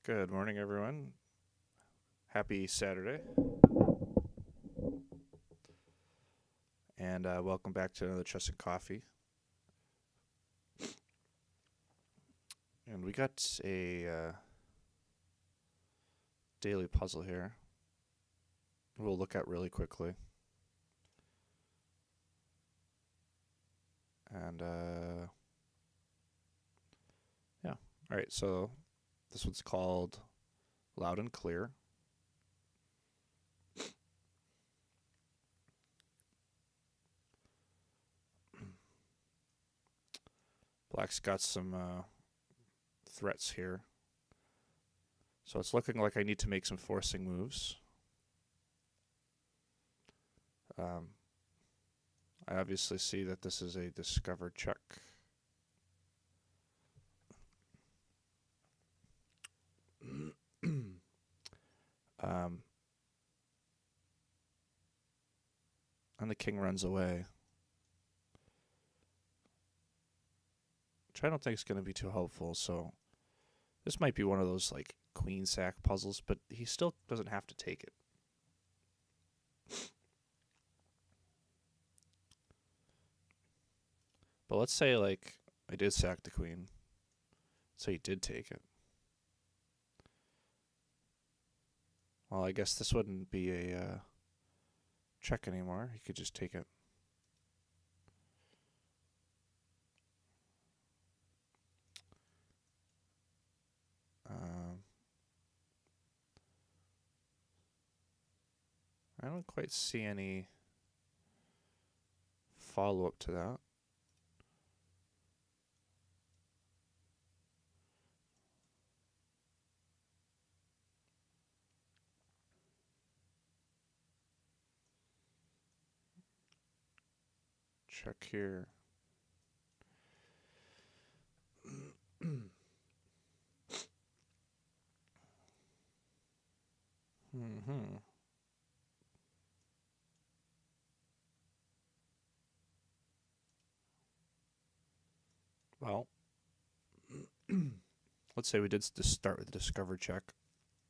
Good morning, everyone. Happy Saturday, and welcome back to another Chess and Coffee. And we got a daily puzzle here. We'll look at really quickly. And yeah, all right. So this one's called Loud and Clear. Black's got some threats here. So it's looking like I need to make some forcing moves. I obviously see that this is a discovered check. And the king runs away, which I don't think is going to be too helpful. So this might be one of those like queen sack puzzles, but he still doesn't have to take it. But let's say like I did sack the queen, so he did take it. Well, I guess this wouldn't be a check anymore. He could just take it. I don't quite see any follow-up to that. Check here. Mm-hmm. Well, let's say we did just start with the discover check.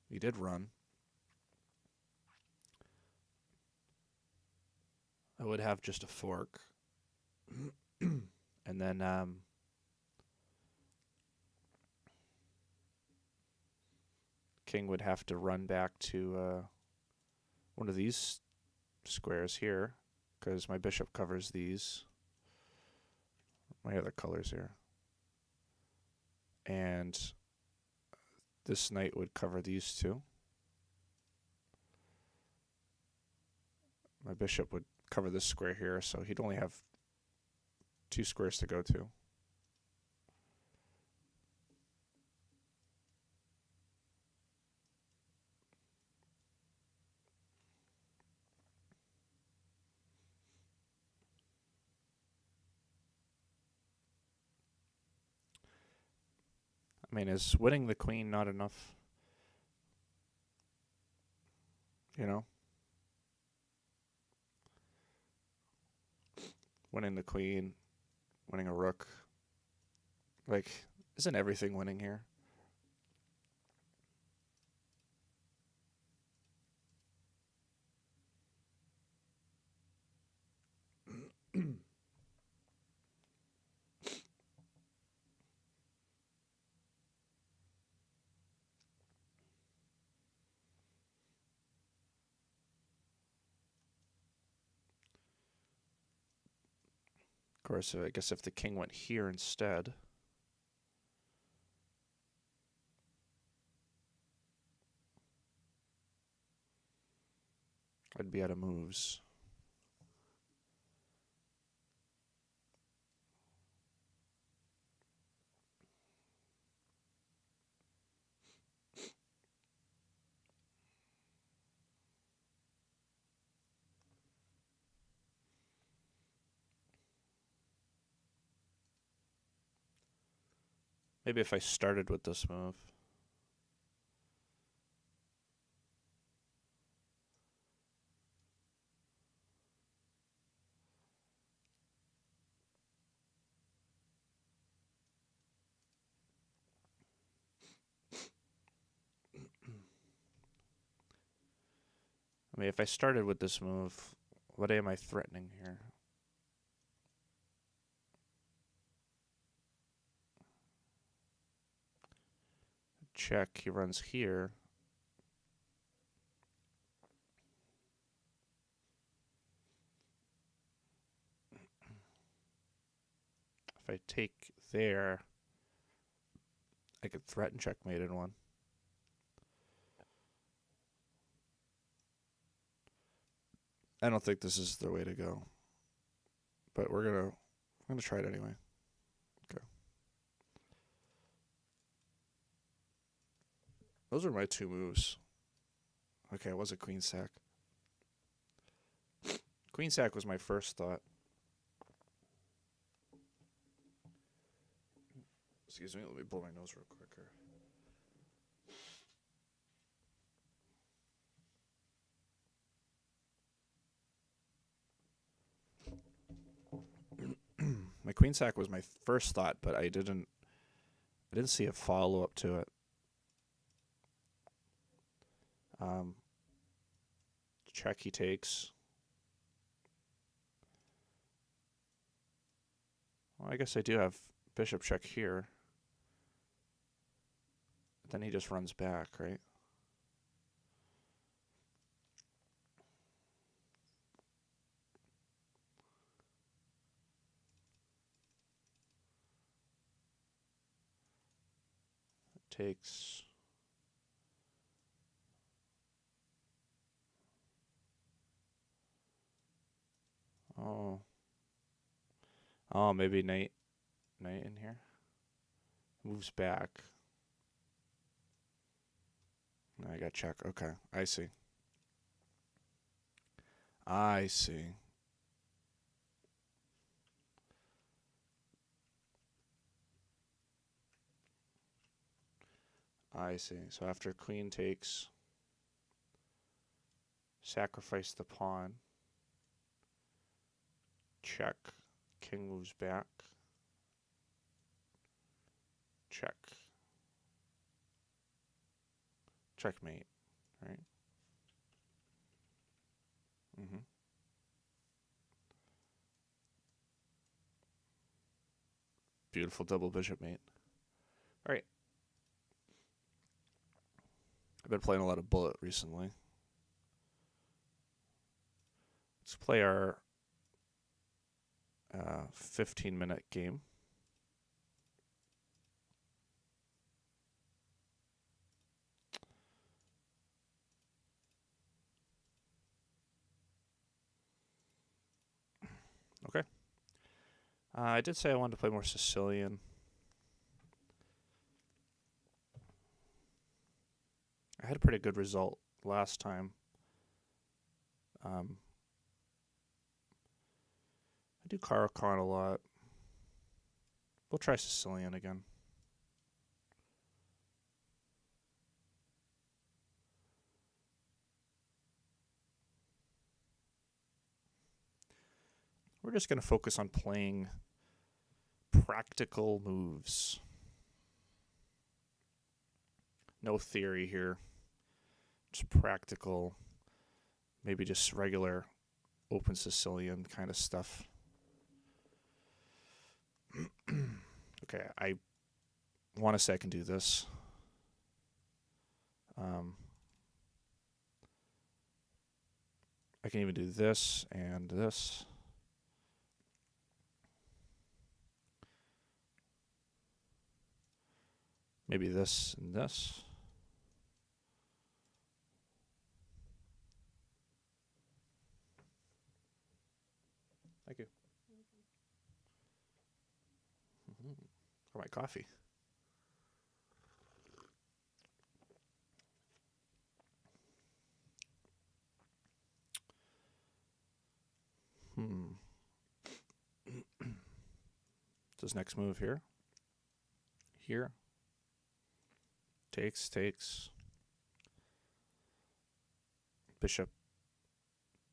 He did run. I would have just a fork. And then king would have to run back to one of these squares here, because my bishop covers these. My other colors here. And this knight would cover these two. My bishop would cover this square here, so he'd only have two squares to go to. I mean, is winning the queen not enough? You know? Winning the queen, winning a rook. Like, isn't everything winning here? Of course, I guess if the king went here instead, I'd be out of moves. Maybe if I started with this move. I mean, if I started with this move, what am I threatening here? Check, he runs here. If I take there, I could threaten checkmate in one. I don't think this is the way to go, but we're gonna try it anyway. Okay. Those are my two moves. Okay, it was a queen sack. Queen sack was my first thought. Excuse me, let me blow my nose real quick here. My queen sack was my first thought, but I didn't see a follow up to it. Check, he takes. Well, I guess I do have bishop check here. Then he just runs back, right? Takes. Oh, maybe knight in here. Moves back. I got check. Okay, I see. I see. I see. So after queen takes, sacrifice the pawn. Check. King moves back. Check. Checkmate, right? Mm-hmm. Beautiful double bishop mate. All right. I've been playing a lot of bullet recently. Let's play our 15-minute game. Okay. I did say I wanted to play more Sicilian. I had a pretty good result last time. I do Caro-Kann a lot. We'll try Sicilian again. We're just going to focus on playing practical moves. No theory here. Just practical, maybe just regular open Sicilian kind of stuff. Okay, I want to say I can do this. I can even do this and this. Maybe this and this. Thank you. For my coffee. This next move here. Here. Takes. Bishop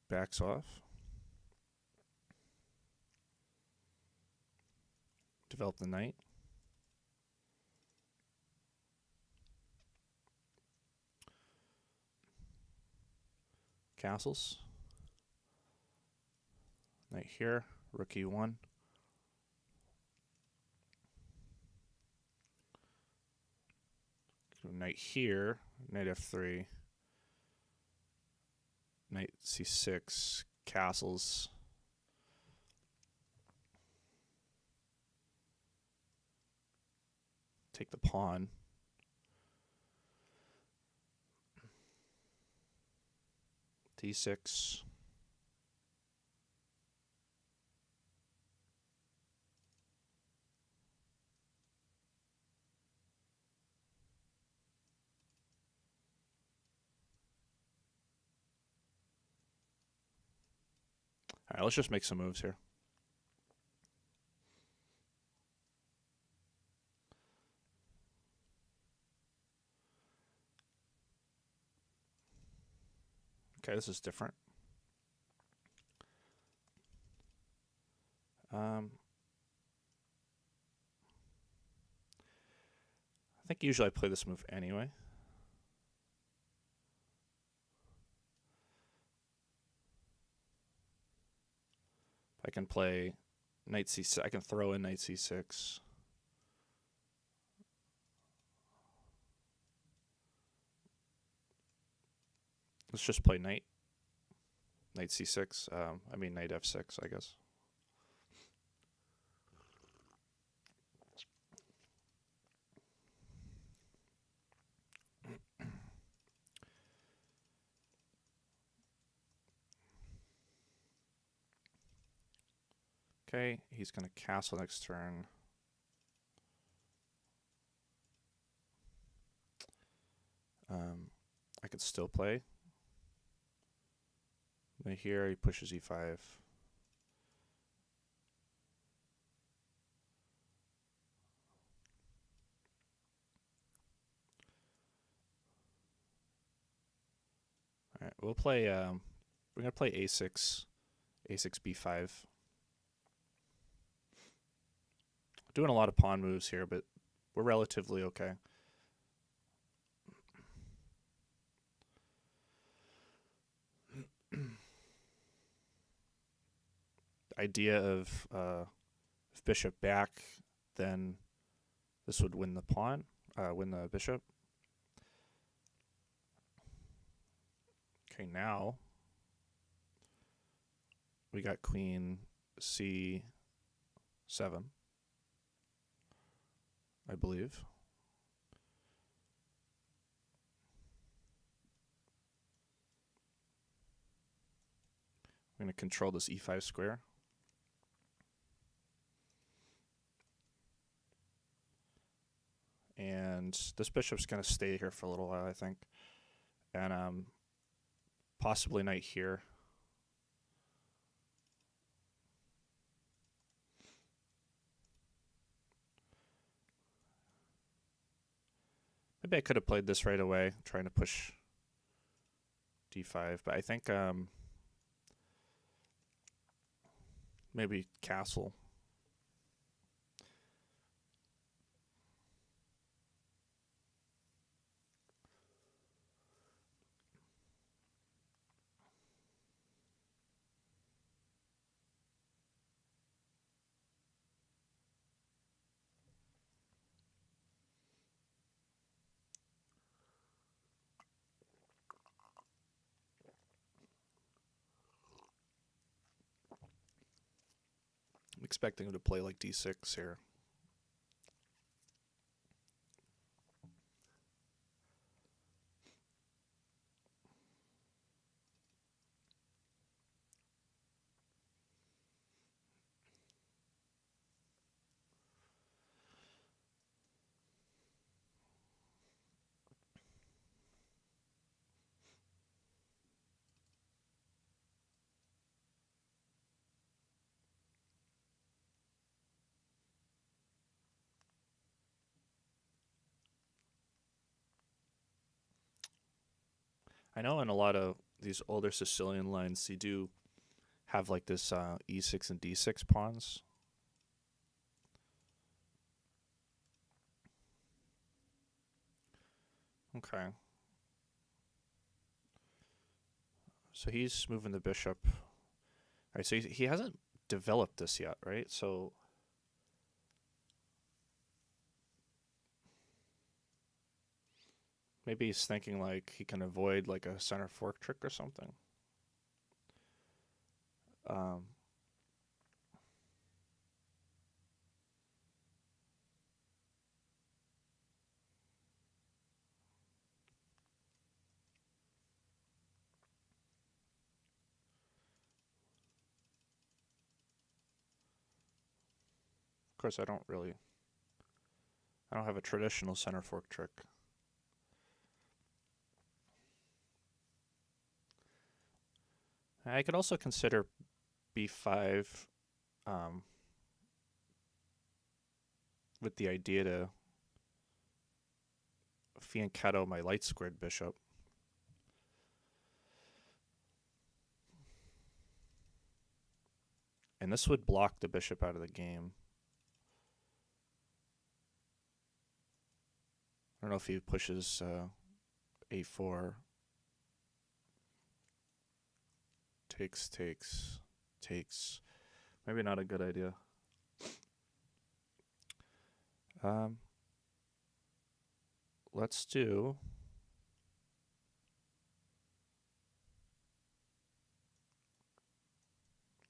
backs off. Develop the knight. castles. Knight here, rook e1. Knight here, knight f3. Knight c6, castles. Take the pawn. d6. All right, let's just make some moves here. Okay, this is different. I think usually I play this move anyway. I can play knight c6. I can throw in knight c6. Let's just play knight. Knight c6. I mean knight f6, I guess. Okay, he's going to castle next turn. I could still play. Right here, he pushes e5. All right, we'll play. We're gonna play a6, a6 b5. Doing a lot of pawn moves here, but we're relatively okay. Idea of if bishop back, then this would win the pawn, win the bishop. Okay, now we got queen c7, I believe. I'm going to control this e5 square. And this bishop's going to stay here for a little while, I think. And possibly knight here. Maybe I could have played this right away, trying to push d5, but I think maybe castle. I'm expecting him to play like d6 here. I know in a lot of these older Sicilian lines, you do have like this e6 and d6 pawns. Okay. So he's moving the bishop. All right, so he hasn't developed this yet, right? So maybe he's thinking like he can avoid like a center fork trick or something. Of course, I don't have a traditional center fork trick. I could also consider b5 with the idea to fianchetto my light squared bishop. And this would block the bishop out of the game. I don't know if he pushes a4. Takes. Maybe not a good idea. Let's do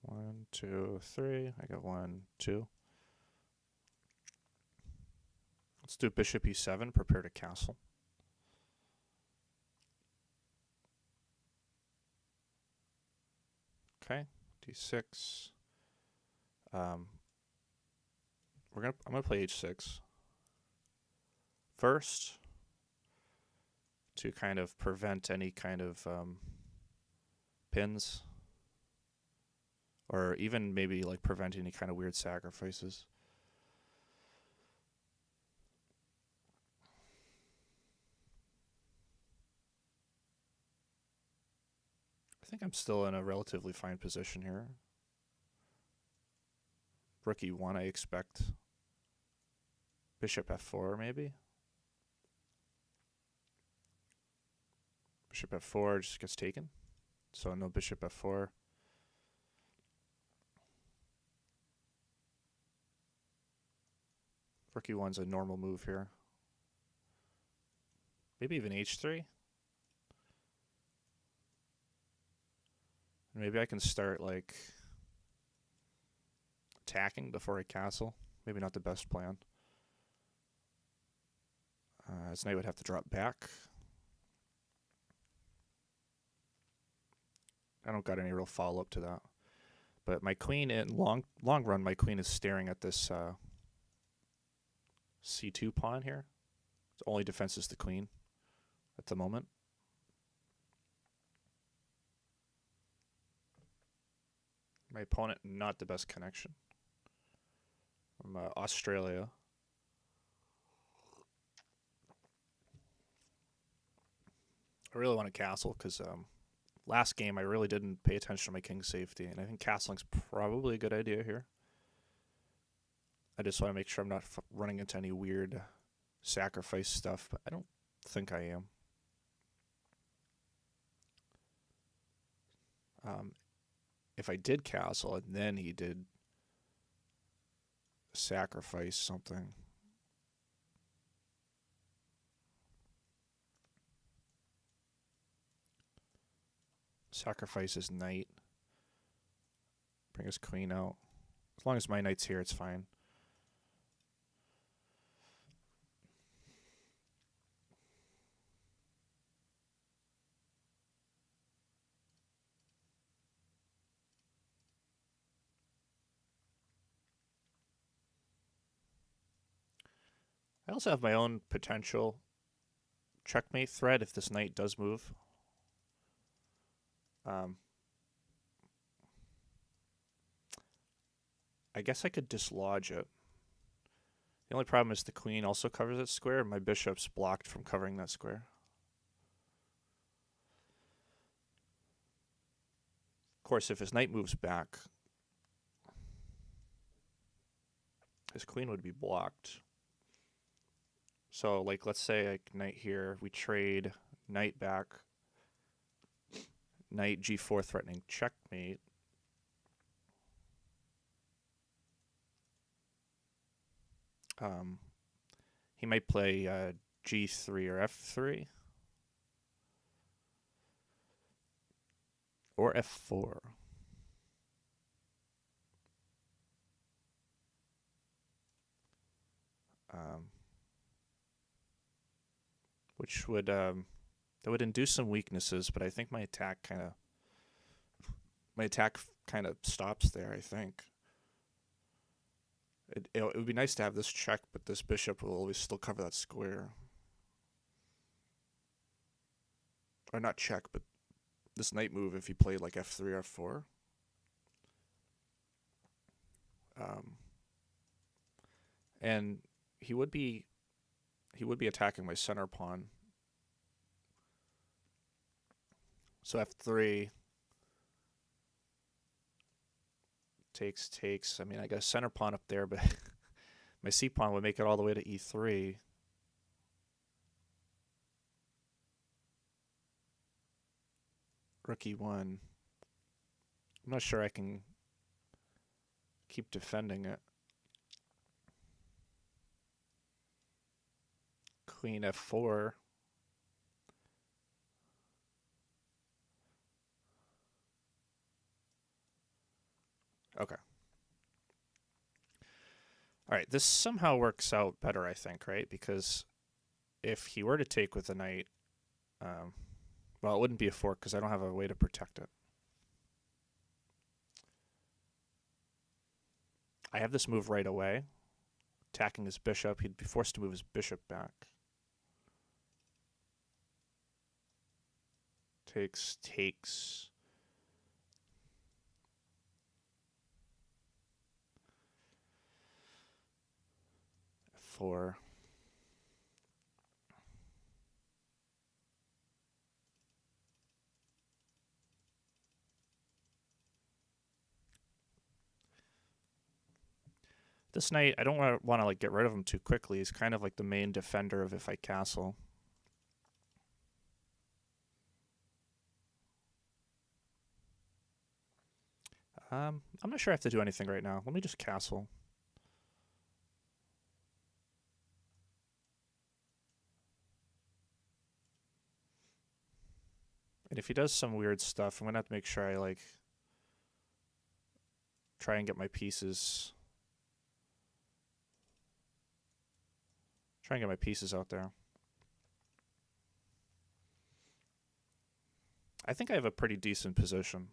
one, two, three. I got 1, 2. Let's do bishop e7, prepare to castle. Okay, d6. I'm gonna play h6 first to kind of prevent any kind of pins, or even maybe like prevent any kind of weird sacrifices. I think I'm still in a relatively fine position here. Rook e1, I expect. Bishop f4, maybe. Bishop f4 just gets taken. So no bishop f4. Rook e1's a normal move here. Maybe even h3. Maybe I can start like attacking before I castle. Maybe not the best plan. His knight would have to drop back. I don't got any real follow-up to that. But my queen, in long run, my queen is staring at this c2 pawn here. Its only defense is the queen at the moment. My opponent, not the best connection. From Australia. I really want to castle because last game I really didn't pay attention to my king's safety, and I think castling's probably a good idea here. I just want to make sure I'm not running into any weird sacrifice stuff, but I don't think I am. If I did castle and then he did sacrifice something. Sacrifice his knight. Bring his queen out. As long as my knight's here, it's fine. I also have my own potential checkmate threat if this knight does move. I guess I could dislodge it. The only problem is the queen also covers that square, and my bishop's blocked from covering that square. Of course, if his knight moves back, his queen would be blocked. So, like, let's say like knight here, we trade knight back, Knight g4 threatening checkmate. He might play g3 or f3. Or f4. Which would that would induce some weaknesses, but I think my attack kind of stops there. I think it would be nice to have this check, but this bishop will always still cover that square, or not check, but this knight move if he played like f3 or f4. And he would be attacking my center pawn. So f3 takes. I mean, I got a center pawn up there, but my c pawn would make it all the way to e3. Rook e1. I'm not sure I can keep defending it. Queen f4. Okay. All right, this somehow works out better, I think, right? Because if he were to take with the knight, well, it wouldn't be a fork because I don't have a way to protect it. I have this move right away. Attacking his bishop. He'd be forced to move his bishop back. Takes. 4. This knight, I don't want to like get rid of him too quickly. He's kind of like the main defender of if I castle. I'm not sure I have to do anything right now. Let me just castle. And if he does some weird stuff, I'm going to have to make sure I like try and get my pieces. Try and get my pieces out there. I think I have a pretty decent position.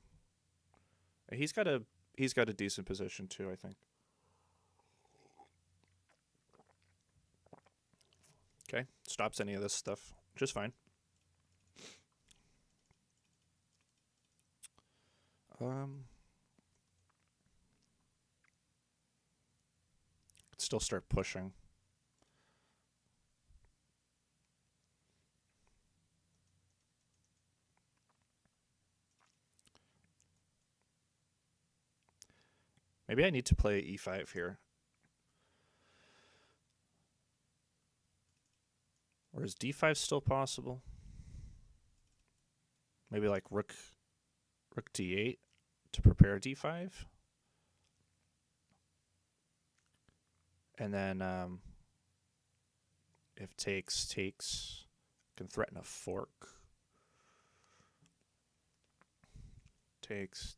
He's got a decent position too, I think. Okay, stops any of this stuff, just fine. Still start pushing. Maybe I need to play e5 here. Or is d5 still possible? Maybe like rook d8 to prepare d5. And then if takes, can threaten a fork. Takes.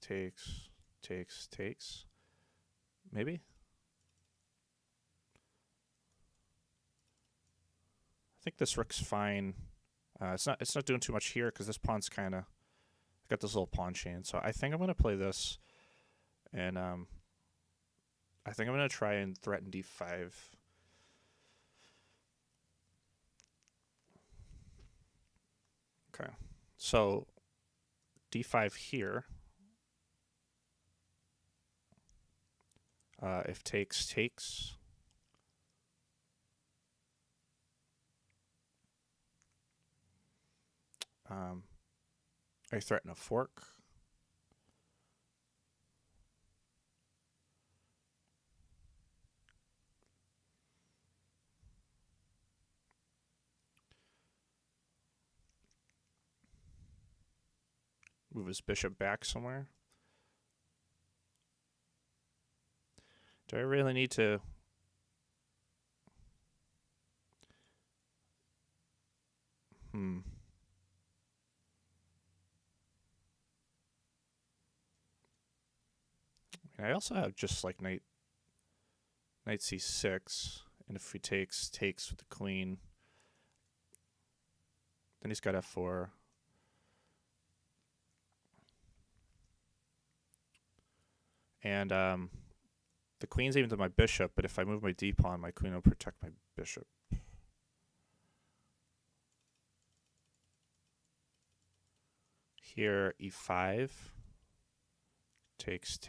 Maybe? I think this rook's fine. It's not doing too much here because this pawn's kind of got this little pawn chain. So I think I'm going to play this, and I think I'm going to try and threaten d5. Okay, so d5 here. If takes. I threaten a fork. Move his bishop back somewhere. Do I really need to... I also have just like knight c6, and if he takes with the queen, then he's got f4. And the queen's aimed at my bishop, but if I move my d-pawn, my queen will protect my bishop. Here, e5. Takes.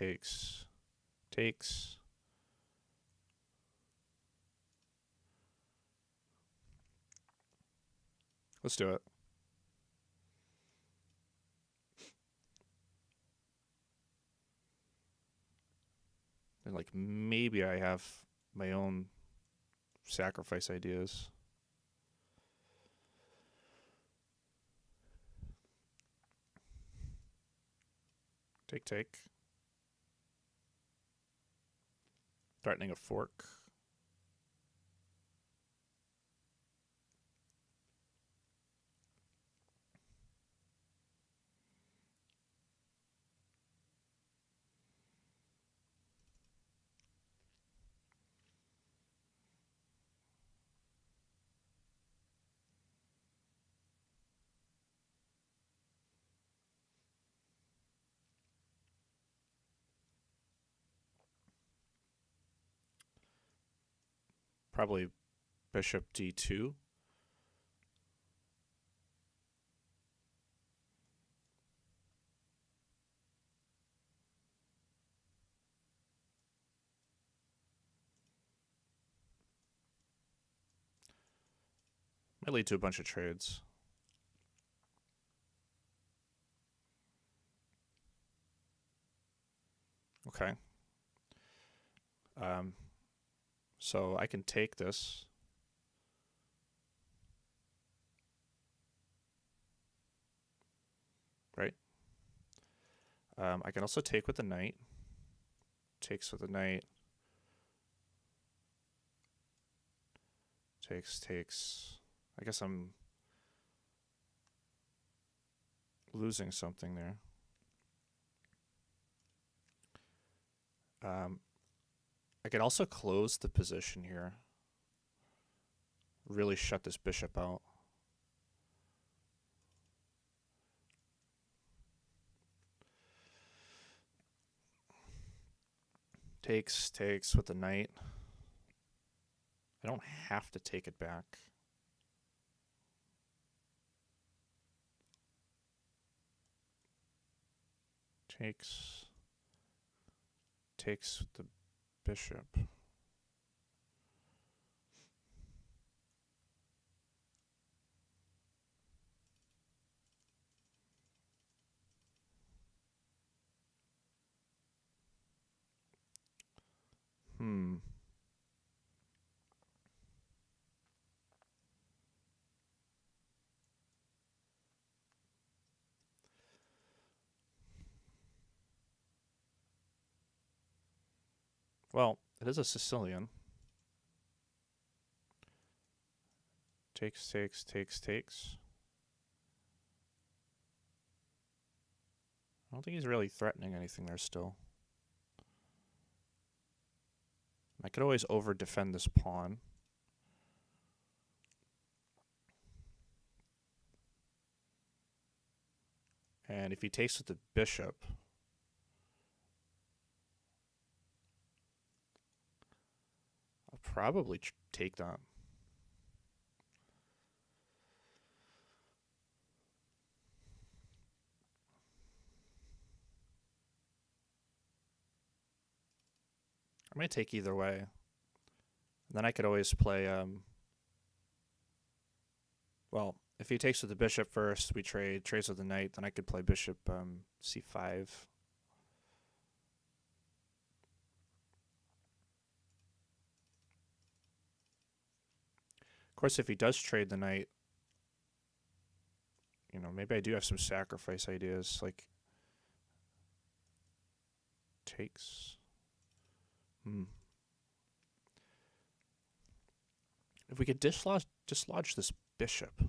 Let's do it. And like maybe I have my own sacrifice ideas. Take. Threatening a fork. Probably bishop d2. Might lead to a bunch of trades. Okay. So I can take this. Right? I can also take with the knight. Takes with the knight. Takes. I guess I'm losing something there. I could also close the position here. Really shut this bishop out. Takes with the knight. I don't have to take it back. Takes with the bishop. Well, it is a Sicilian. Takes. I don't think he's really threatening anything there still. I could always over-defend this pawn. And if he takes with the bishop, I'll probably take that. I might take either way. And then I could always play, well, if he takes with the bishop first, we trades with the knight, then I could play bishop c5. Of course, if he does trade the knight, you know, maybe I do have some sacrifice ideas. Like, takes. If we could dislodge this bishop.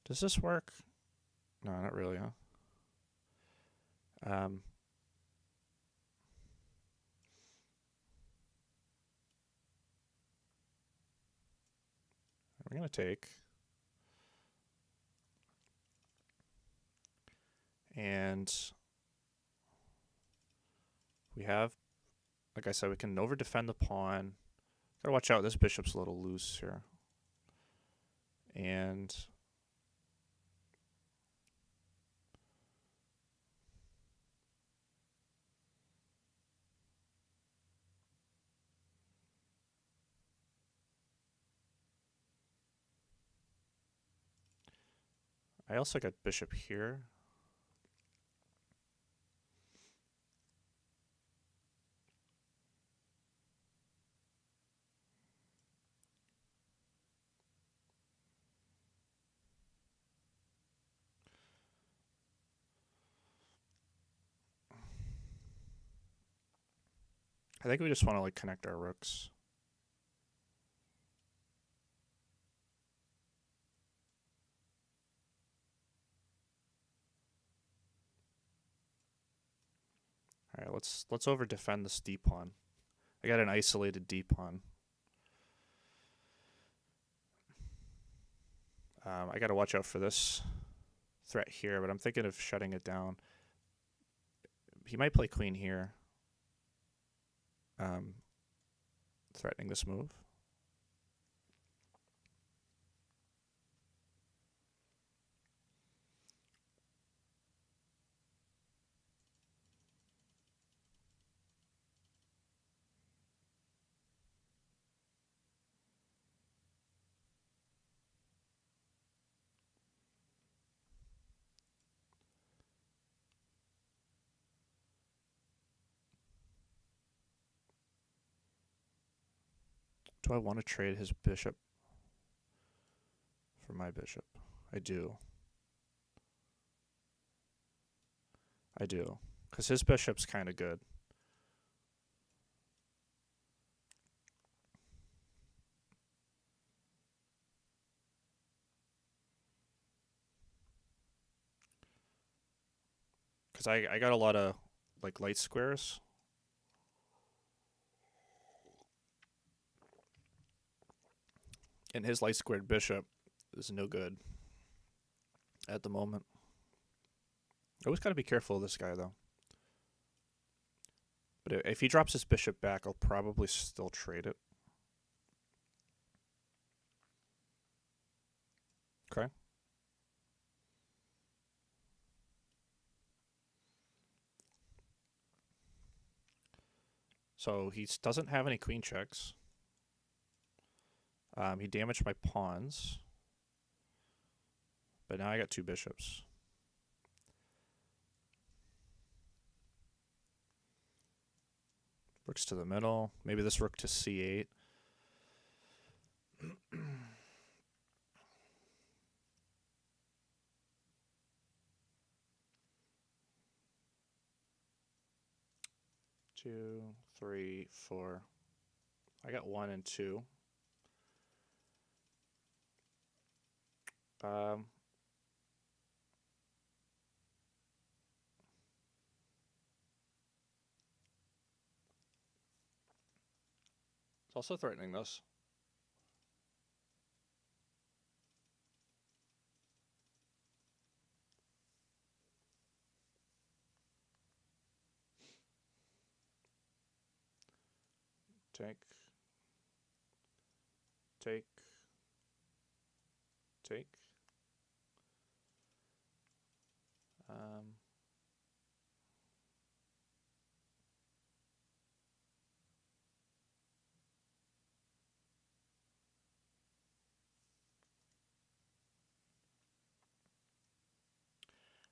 Does this work? No, not really, huh? We're going to take. And we have, like I said, we can over-defend the pawn. Gotta watch out, this bishop's a little loose here. And I also got bishop here. I think we just want to like connect our rooks. All right, let's over defend this d pawn. I got an isolated d pawn. I got to watch out for this threat here, but I'm thinking of shutting it down. He might play queen here, threatening this move. Do I want to trade his bishop for my bishop? I do. I do. Because his bishop's kind of good. Because I got a lot of like light squares. And his light squared bishop is no good at the moment. Always got to be careful of this guy, though. But if he drops his bishop back, I'll probably still trade it. Okay. So he doesn't have any queen checks. He damaged my pawns. But now I got two bishops. Rooks to the middle. Maybe this rook to c8. Two, three, four. I got 1 and 2. It's also threatening this. Take. Take. Take.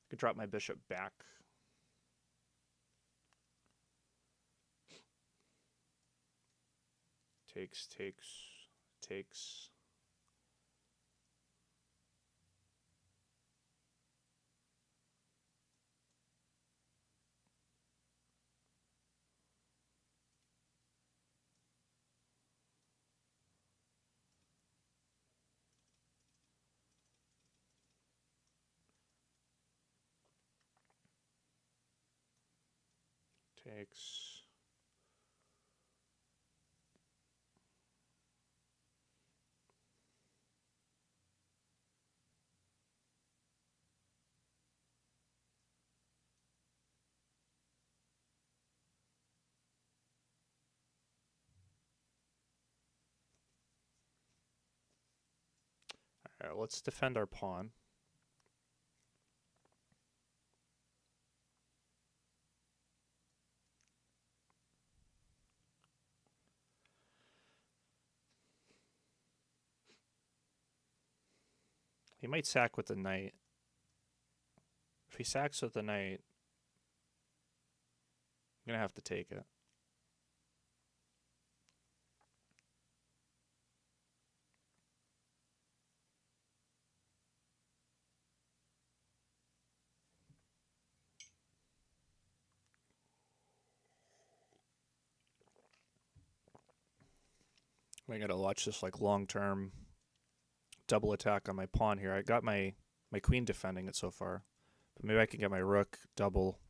I could drop my bishop back. Takes, takes, takes. takes. All right, let's defend our pawn. He might sack with the knight. If he sacks with the knight, I'm going to have to take it. I got to watch this like long-term double attack on my pawn here. I got my queen defending it so far, but maybe I can get my rook double.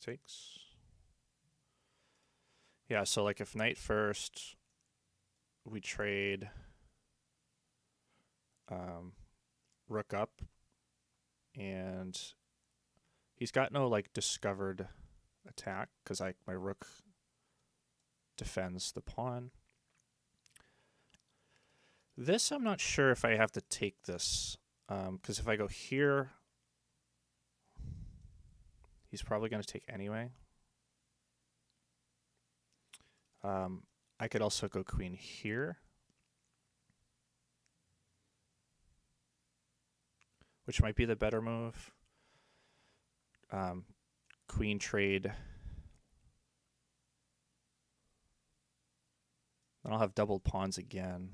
Takes. Yeah, so like if knight first, we trade rook up, and he's got no like discovered attack because my rook defends the pawn. This I'm not sure if I have to take this, because if I go here, he's probably going to take anyway. I could also go queen here, which might be the better move. Queen trade. Then I'll have doubled pawns again.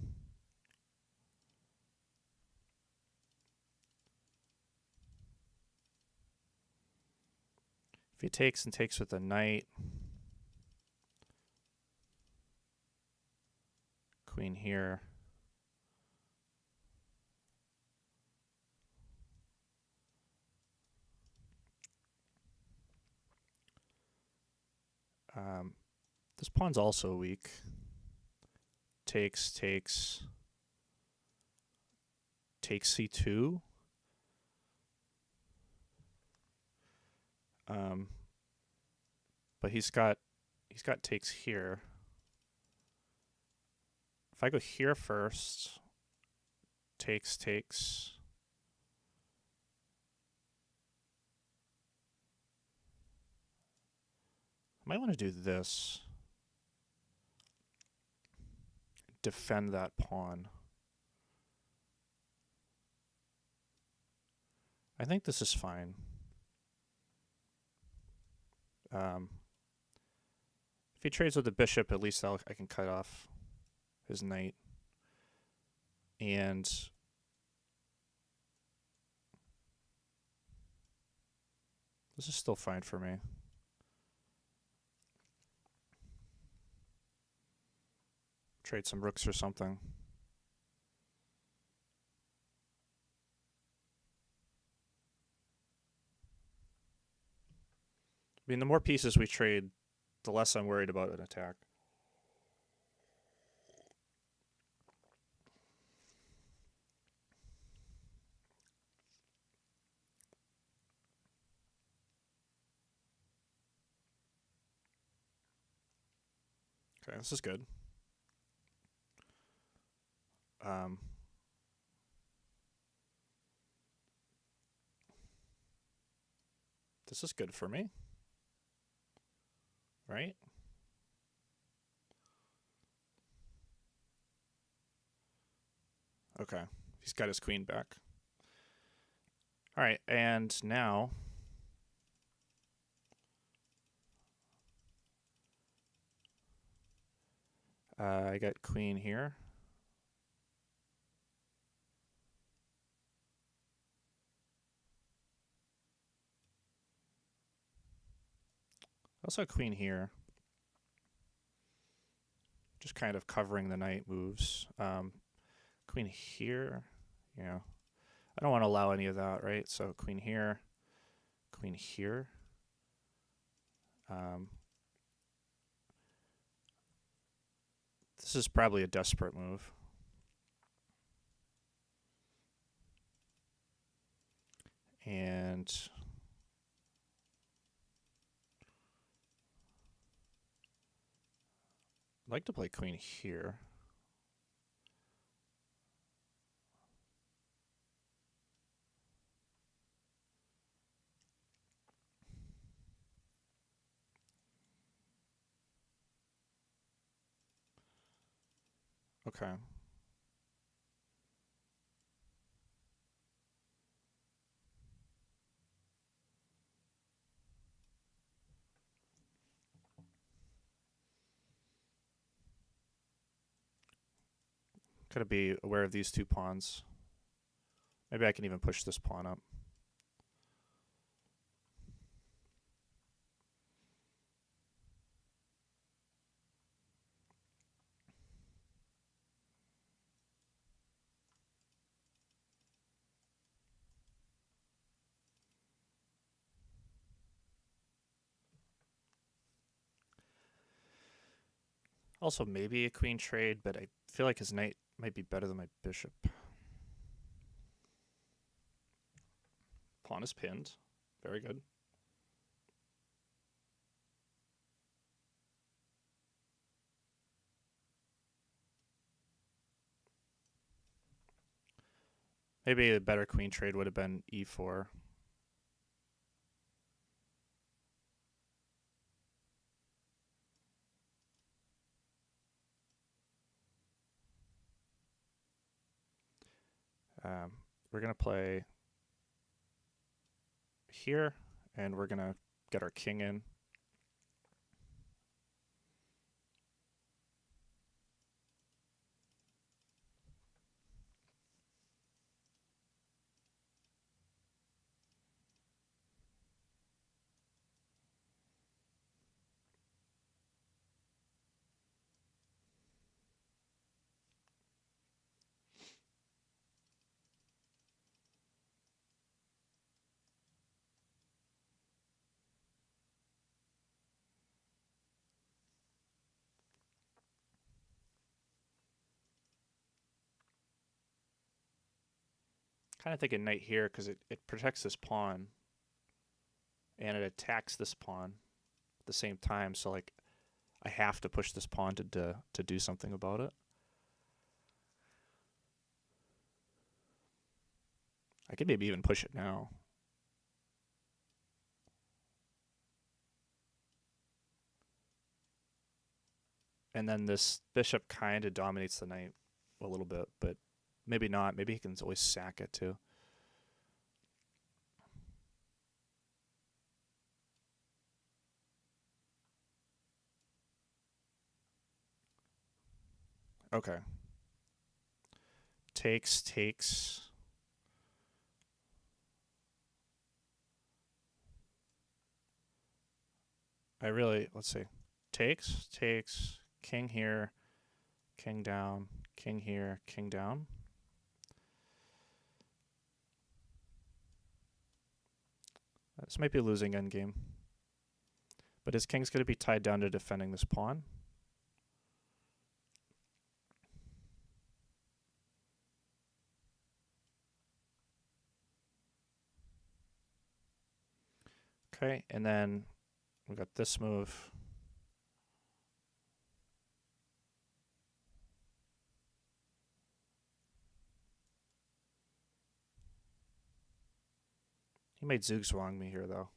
If he takes and takes with the knight, queen here. This pawn's also weak. Takes c2. But he's got takes here. If I go here first, takes. I might want to do this. Defend that pawn. I think this is fine. If he trades with the bishop, at least I can cut off his knight. And this is still fine for me. Trade some rooks or something. I mean, the more pieces we trade, the less I'm worried about an attack. Okay, this is good. This is good for me, right? Okay, he's got his queen back. All right, and now I got queen here. Also queen here. just kind of covering the knight moves. Queen here, yeah. I don't want to allow any of that, right? So queen here, queen here. This is probably a desperate move. And I'd like to play queen here. Okay. Gotta be aware of these two pawns. Maybe I can even push this pawn up. Also, maybe a queen trade, but I feel like his knight might be better than my bishop. Pawn is pinned. Very good. Maybe a better queen trade would have been e4. We're going to play here, and we're going to get our king in. Kind of thinking knight here because it protects this pawn and it attacks this pawn at the same time. So like I have to push this pawn to do something about it. I could maybe even push it now. And then this bishop kind of dominates the knight a little bit, but maybe not. Maybe he can always sack it too. Okay. Takes. Let's see. Takes, king here, king down, king here, king down. This might be a losing endgame. But his king's going to be tied down to defending this pawn. Okay, and then we got this move. He might zugzwang me here, though.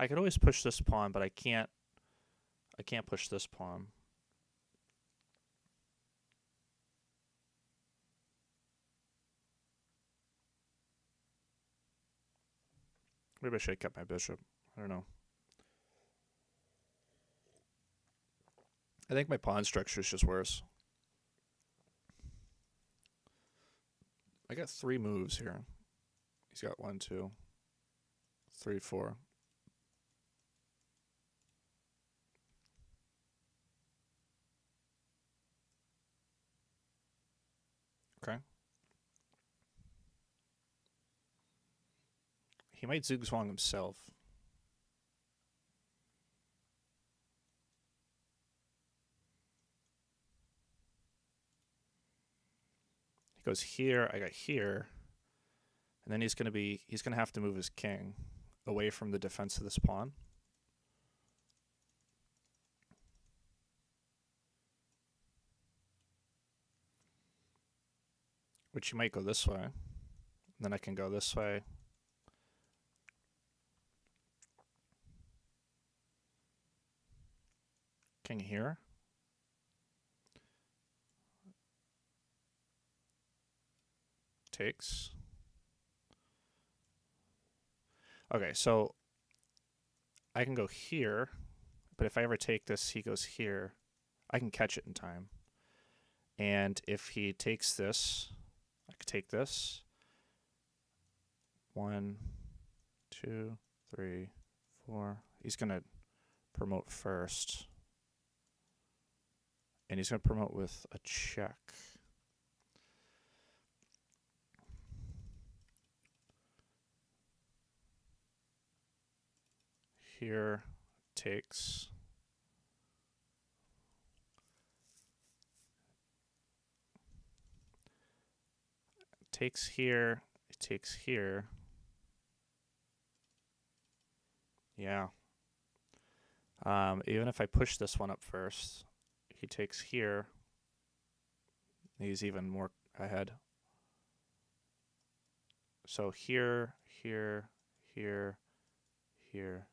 I could always push this pawn, but I can't push this pawn. Maybe I should have kept my bishop. I don't know. I think my pawn structure is just worse. I got 3 moves here. He's got 1, 2, 3, 4. Okay. He might zugzwang himself. He goes here, I got here. And then he's going to have to move his king away from the defense of this pawn. Which he might go this way. And then I can go this way. King here. Takes. Okay, so I can go here, but if I ever take this, he goes here. I can catch it in time. And if he takes this, I could take this. 1, 2, 3, 4. He's going to promote first. And he's going to promote with a check. Here takes. Takes here. It takes here. Yeah. Even if I push this one up first, he takes here. He's even more ahead. So here, here, here, here.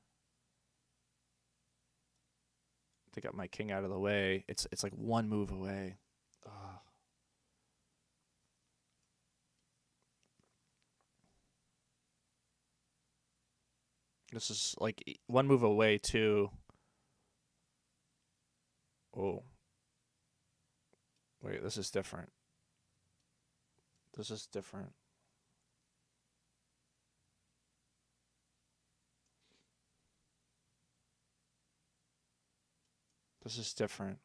To get my king out of the way. It's like 1 move away. Ugh. This is like 1 move away too. Oh. Wait, this is different. This is different. This is different.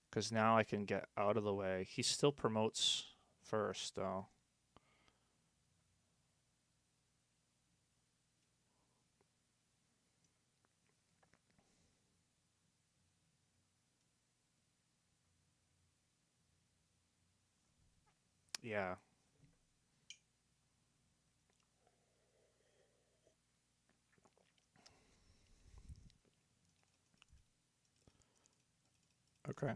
Because now I can get out of the way. He still promotes first, though. Yeah. Okay.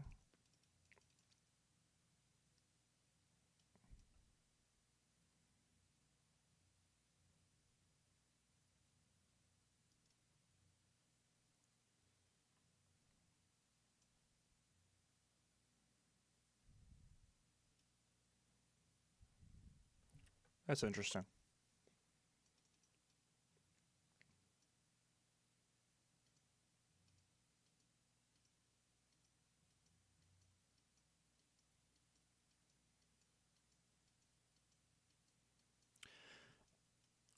That's interesting.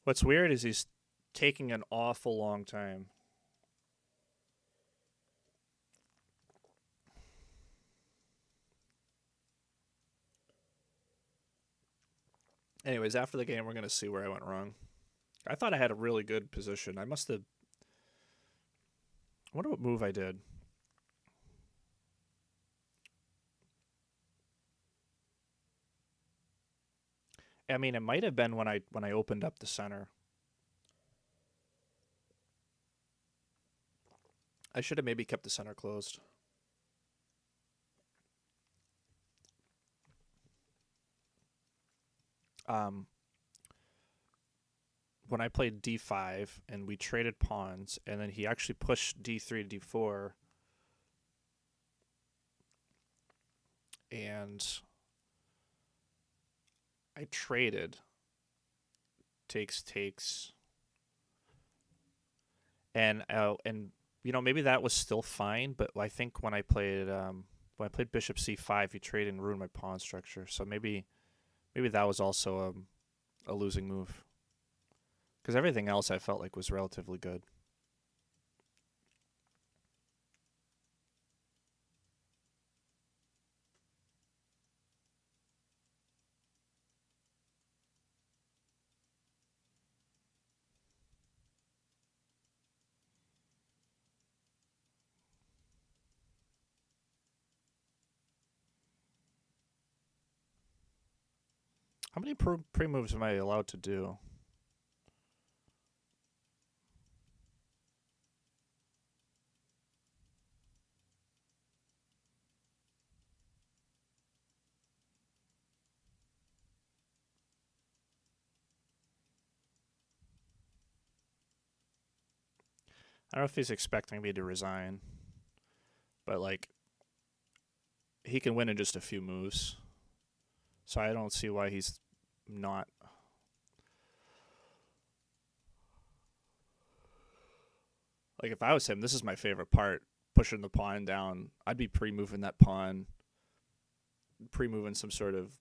What's weird is he's taking an awful long time. Anyways, after the game, we're going to see where I went wrong. I thought I had a really good position. I must have... I wonder what move I did. I mean, it might have been when I opened up the center. I should have maybe kept the center closed. when I played d5 and we traded pawns, and then he actually pushed d3 to d4, and I traded takes, and maybe that was still fine, but I think when I played bishop c5, he traded and ruined my pawn structure. So maybe that was also a losing move, because everything else I felt like was relatively good. How many pre-moves am I allowed to do? I don't know if he's expecting me to resign, but like, he can win in just a few moves. So I don't see why he's not. Like, if I was him, this is my favorite part, pushing the pawn down. I'd be pre-moving that pawn, pre-moving some sort of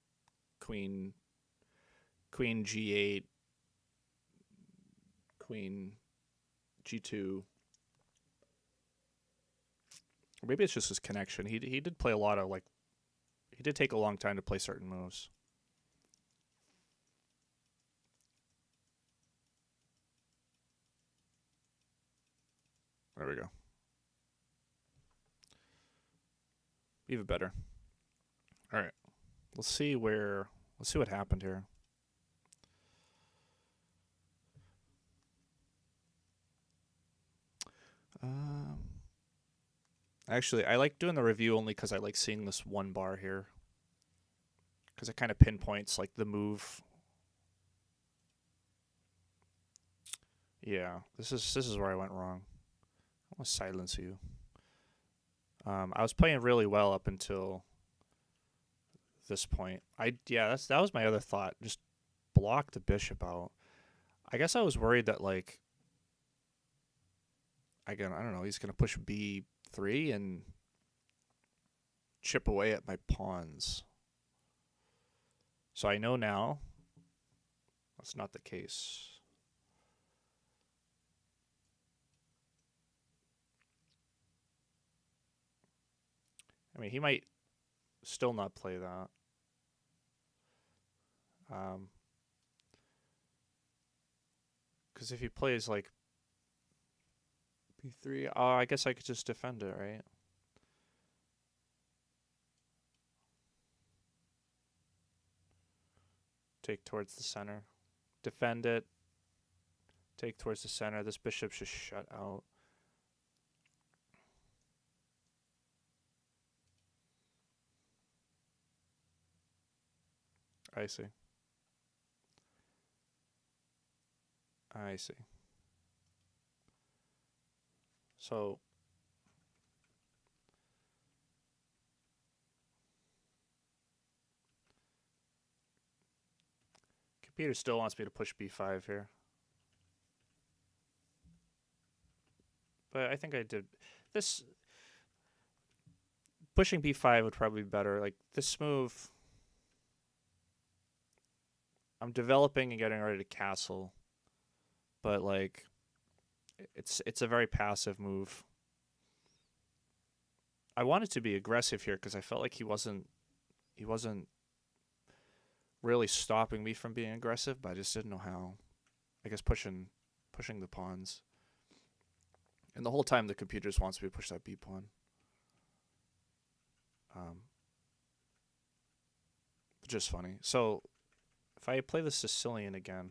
queen g8, queen g2. Or maybe it's just his connection. He did play a lot of, like, he did take a long time to play certain moves. There we go. Even better. All right. Let's see what happened here. Actually, I like doing the review only because I like seeing this one bar here, because it kind of pinpoints like the move. Yeah, this is where I went wrong. I want to silence you. I was playing really well up until this point. That was my other thought. Just block the bishop out. I guess I was worried that, like, again, I don't know, he's gonna push b3 and chip away at my pawns. So I know now that's not the case. I mean, he might still not play that. Because if he plays like b3, I guess I could just defend it, right? Take towards the center. Defend it. Take towards the center. This bishop should shut out. I see. I see. So computer still wants me to push b5 here. But I think I did this. Pushing b5 would probably be better. Like, this move, I'm developing and getting ready to castle, but like, it's a very passive move. I wanted to be aggressive here because I felt like he wasn't really stopping me from being aggressive, but I just didn't know how. I guess pushing the pawns. And the whole time the computer just wants me to push that b pawn. Just funny. So if I play the Sicilian again,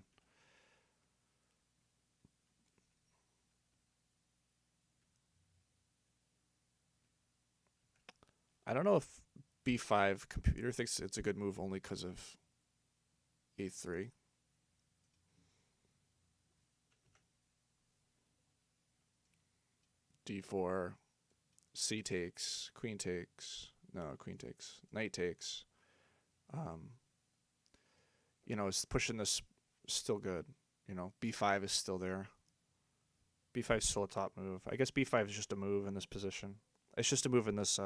I don't know if b5 computer thinks it's a good move only because of e3. d4, c takes, queen takes, no, queen takes, knight takes. You know, is pushing this still good. You know, b5 is still there. b5 is still a top move. I guess b5 is just a move in this position. It's just a move in this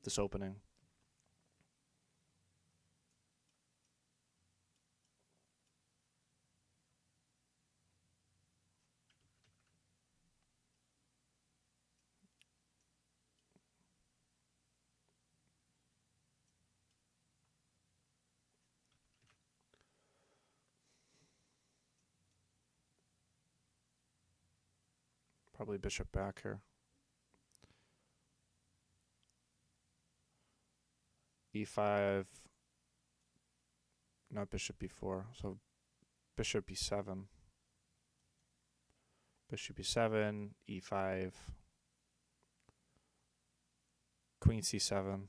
this opening. Probably bishop back here. e5, not bishop b4, so bishop b7. Bishop b7, e5, queen c7.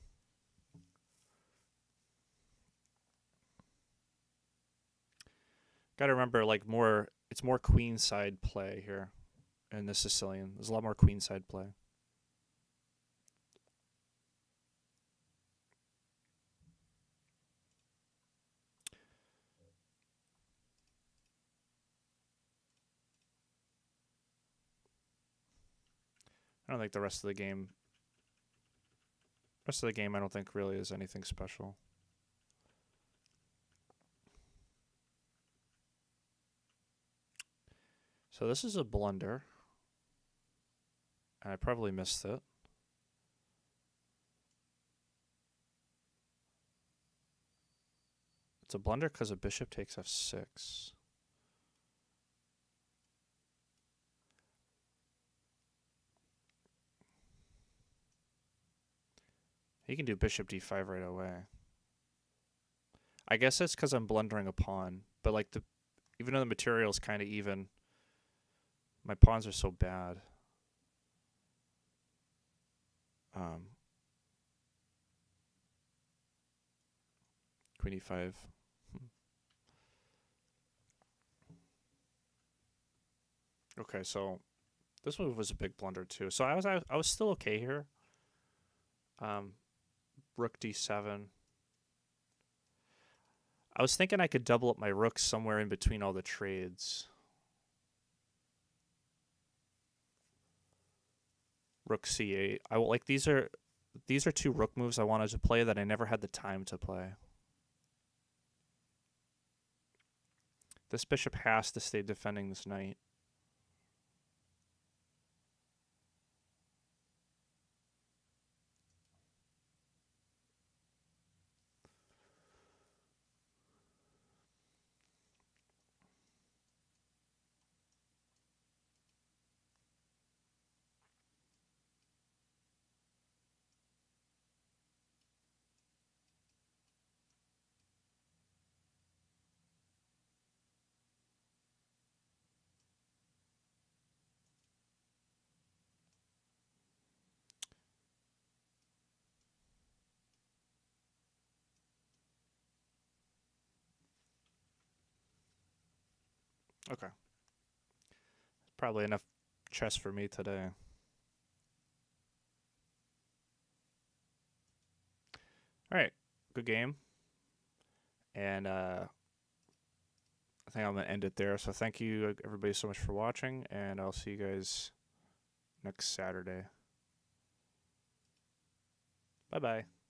Got to remember, like, it's more queen side play here in the Sicilian. There's a lot more queen side play. I don't think the rest of the game I don't think really is anything special. So this is a blunder. And I probably missed it. It's a blunder because a bishop takes f6. He can do bishop d5 right away. I guess it's because I'm blundering a pawn, but like even though the material is kind of even, my pawns are so bad. Queen e5. Okay, so this move was a big blunder too. So I was still okay here. Rook d7. I was thinking I could double up my rooks somewhere in between all the trades. Rook c8. I will, like, these are two rook moves I wanted to play that I never had the time to play. This bishop has to stay defending this knight. Okay. Probably enough chess for me today. All right. Good game. And I think I'm going to end it there. So thank you, everybody, so much for watching. And I'll see you guys next Saturday. Bye-bye.